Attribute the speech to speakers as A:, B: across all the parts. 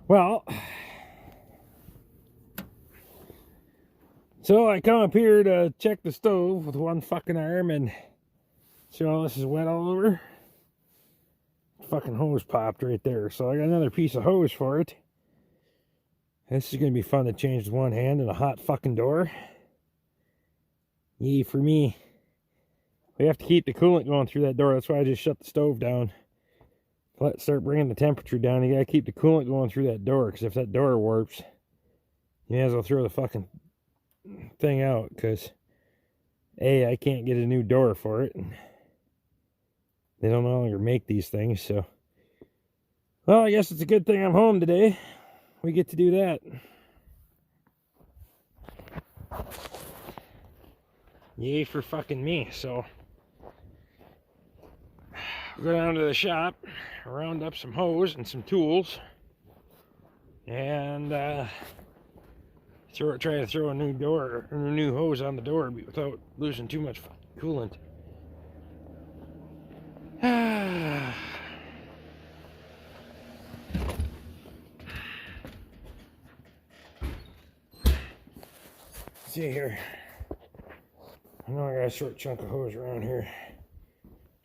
A: Well, so I come up here to check the stove with one fucking arm and see all this is wet all over. Fucking hose popped right there. So I got another piece of hose for it. This is going to be fun to change with one hand in a hot fucking door. Yee for me. We have to keep the coolant going through that door. That's why I just shut the stove down. Let it start bringing the temperature down. You got to keep the coolant going through that door. Because if that door warps, you may as well throw the fucking thing out. Because A, I can't get a new door for it. They don't no longer make these things. So, well, I guess it's a good thing I'm home today. We get to do that. Yay for fucking me. So go down to the shop, round up some hose and some tools, and try to throw a new door or a new hose on the door without losing too much coolant. See here. I know I got a short chunk of hose around here.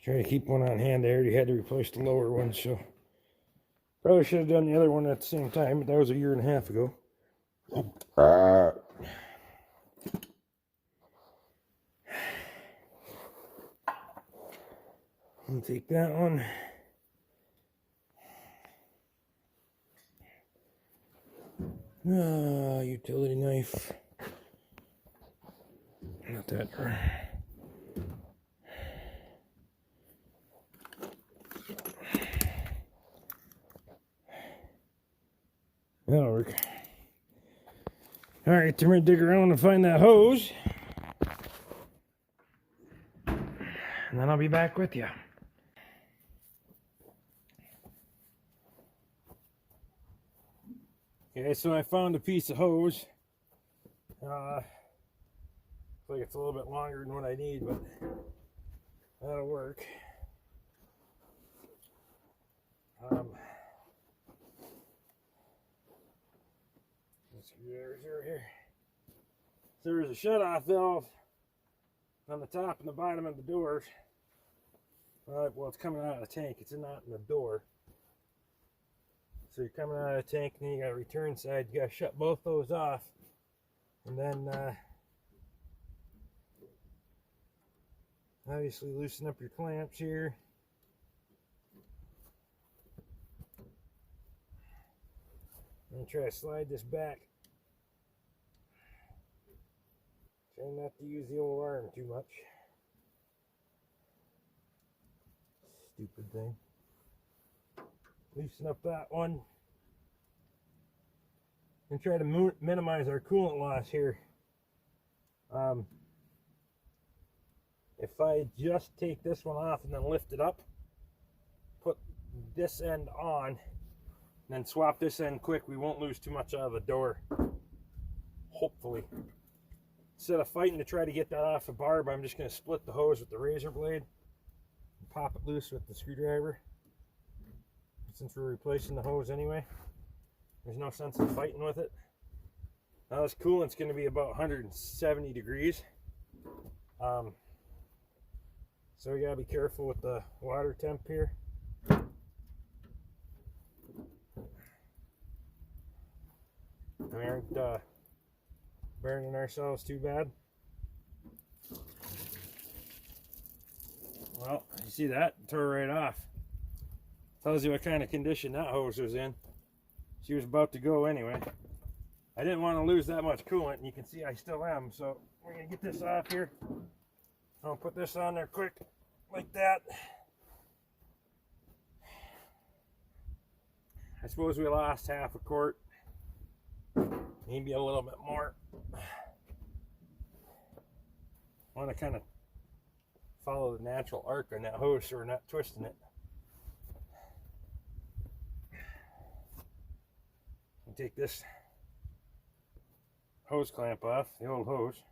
A: Try to keep one on hand. I already had to replace the lower one, so probably should have done the other one at the same time, but that was a year and a half ago. I'll take that one. Utility knife. Not that. That'll work. Alright, I'm gonna dig around and find that hose. And then I'll be back with you. Okay, so I found a piece of hose. Looks like it's a little bit longer than what I need, but that'll work. Screwdrivers over here. So there's a shut-off valve on the top and the bottom of the doors. Well, it's coming out of the tank. It's not in the door. So you're coming out of the tank, and then you got a return side. You got to shut both those off, and then obviously loosen up your clamps here. And try to slide this back. Try not to use the old arm too much. Stupid thing. Loosen up that one. And try to minimize our coolant loss here. If I just take this one off and then lift it up, put this end on, and then swap this end quick, we won't lose too much out of the door. Hopefully. Instead of fighting to try to get that off the barb, I'm just going to split the hose with the razor blade and pop it loose with the screwdriver. Since we're replacing the hose anyway, there's no sense in fighting with it. Now this coolant's going to be about 170 degrees. So we got to be careful with the water temp here. We aren't burning ourselves too bad. Well, you see that? It tore right off. Tells you what kind of condition that hose was in. She was about to go anyway. I didn't want to lose that much coolant, and you can see I still am. So we're going to get this off here. I'll put this on there quick, like that. I suppose we lost half a quart. Maybe a little bit more. I want to kind of follow the natural arc on that hose so we're not twisting it. take this hose clamp off, the old hose.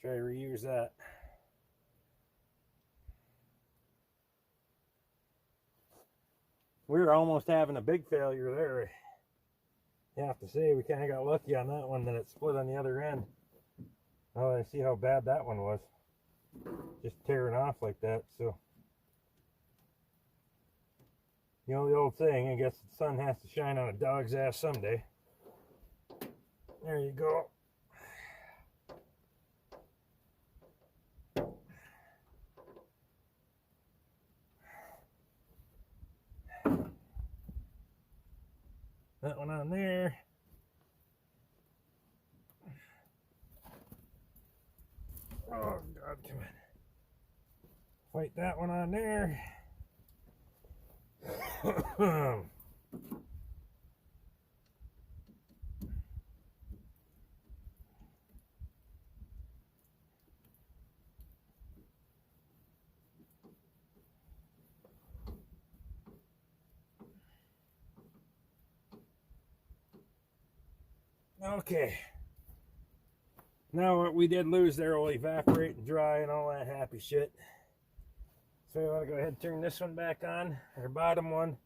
A: Try to reuse that. We were almost having a big failure there. You have to say we kind of got lucky on that one that it split on the other end. Oh, I see how bad that one was. Just tearing off like that. So, you know the old saying, I guess the sun has to shine on a dog's ass someday. There you go. That one on there. Oh God, come on. Fight that one on there. Okay. Now what we did lose there will evaporate and dry and all that happy shit. So we want to go ahead and turn this one back on, our bottom one.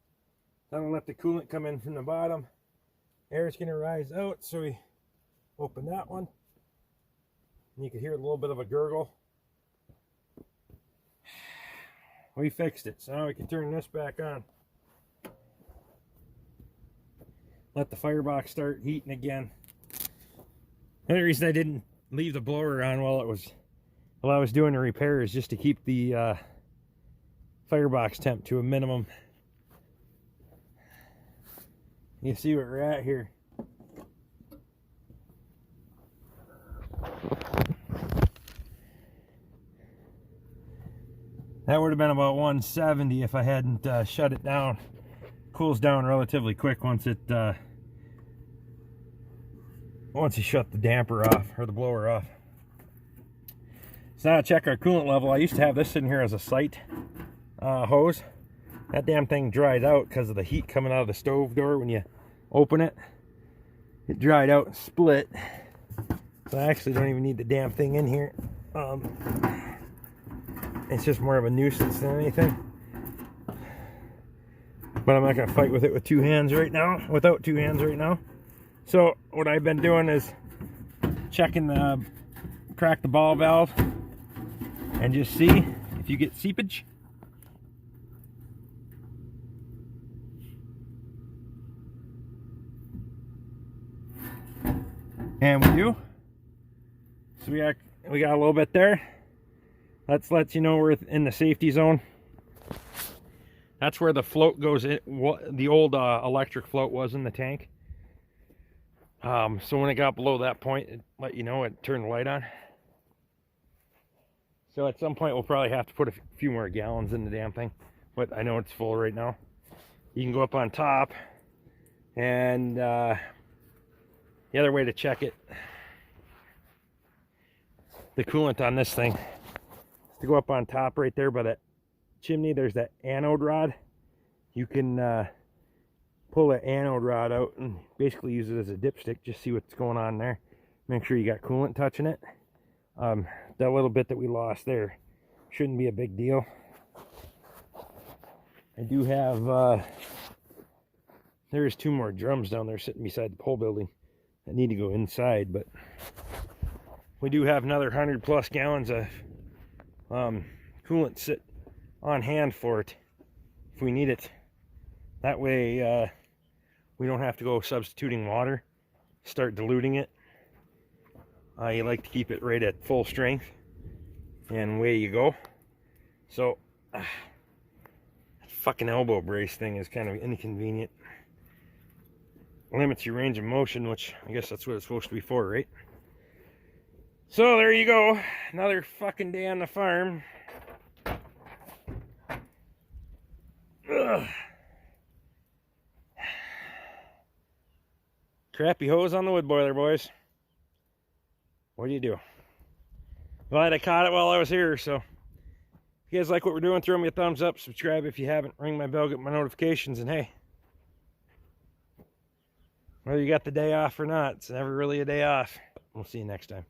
A: That'll let the coolant come in from the bottom. Air's going to rise out, so we open that one. And you can hear a little bit of a gurgle. We fixed it, so now we can turn this back on. Let the firebox start heating again. The only reason I didn't leave the blower on while I was doing the repair is just to keep the firebox temp to a minimum. You see where we're at here. That would have been about 170 if I hadn't shut it down. Cools down relatively quick once you shut the damper off or the blower off. So now to check our coolant level, I used to have this sitting here as a sight hose. That damn thing dried out because of the heat coming out of the stove door when you open it. It dried out and split. So I actually don't even need the damn thing in here. It's just more of a nuisance than anything. But I'm not going to fight with it with two hands right now, without two hands right now. So what I've been doing is checking the crack the ball valve and just see if you get seepage. And we do. So we got a little bit there. Let's let you know we're in the safety zone. That's where the float goes in. The old electric float was in the tank. So when it got below that point, it let you know, it turned the light on. So at some point we'll probably have to put a few more gallons in the damn thing, but I know it's full right now. You can go up on top, and the other way to check it, the coolant on this thing, is to go up on top right there by that chimney. There's that anode rod. You can pull that anode rod out and basically use it as a dipstick. Just see what's going on there. Make sure you got coolant touching it. That little bit that we lost there shouldn't be a big deal. I do have there's two more drums down there sitting beside the pole building that need to go inside, but we do have another 100+ gallons of coolant sit on hand for it if we need it. That way we don't have to go substituting water, start diluting it. You like to keep it right at full strength, and away you go. So that fucking elbow brace thing is kind of inconvenient. Limits your range of motion, which I guess that's what it's supposed to be for, right? So there you go, another fucking day on the farm. Ugh. Crappy hose on the wood boiler, boys. What do you do? Glad I caught it while I was here. So if you guys like what we're doing, throw me a thumbs up, subscribe if you haven't, ring my bell, get my notifications, and hey, Whether you got the day off or not, it's never really a day off. We'll see you next time.